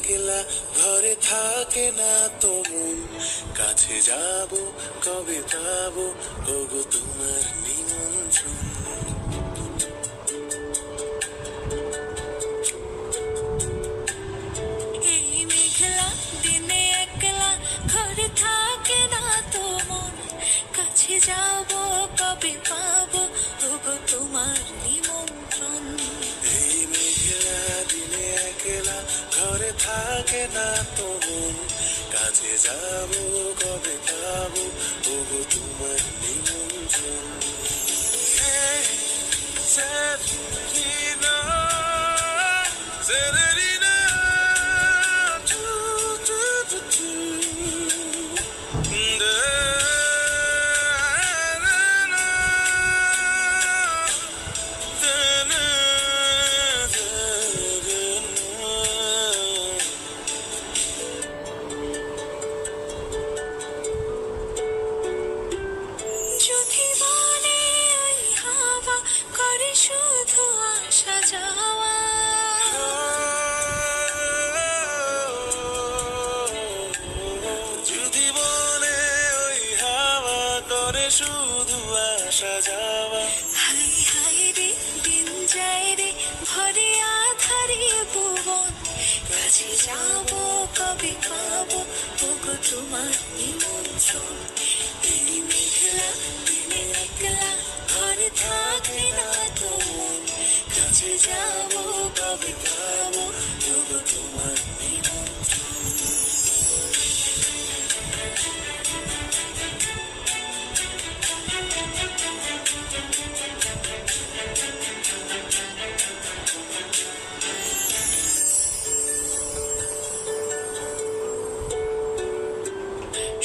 একলা ঘরে থাকে না তো মন, কাছে যাব কবে পাবো ওগো তোমার নিমন্ত্রণ। এই মেঘলা দিনে একলা ঘরে থাকে না তো মন, কাছে যাব কবে পাবো ওগো তোমার নিমন্ত্রণ। এই মেঘলা দিনে একলা ঘরে থাকে না তো মন, কাছে যাব কবে পাবো ওগো তোমার নিমন্ত্রণ। Severina, Severina, do, do, do, do. Da, na, na, da, na, da, da, na. যদি বলে ওই হাওয়া করে শুধু আসা যাওয়া, যদি বলে ওই হাওয়া করে শুধু আসা যাওয়া, হাই হাই রে দিন যায় রে ভরে আধারে ভুবন, কাছে যাব কবে পাবো ওগো তোমার নিমন্ত্রণ। এই মেঘলা দিনে একলা ঘরে থাকে না তো মন, কাছে যাব কবে পাবো ওগো তোমার নিমন্ত্রণ।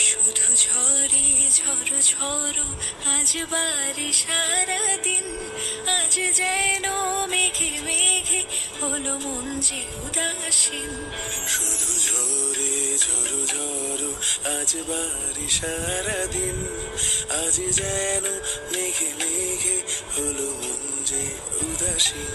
শুধু ঝরে ঝড় ঝড় আজ বাড়ি সারাদিন, আজ যেন মেঘে মেঘে হলো মন যে উদাসীন। শুধু ঝরে ঝড়ো ঝড়ো আজ বাড়ি সারাদিন, আজ যেন মেঘে মেঘে হলো মন যে উদাসীন।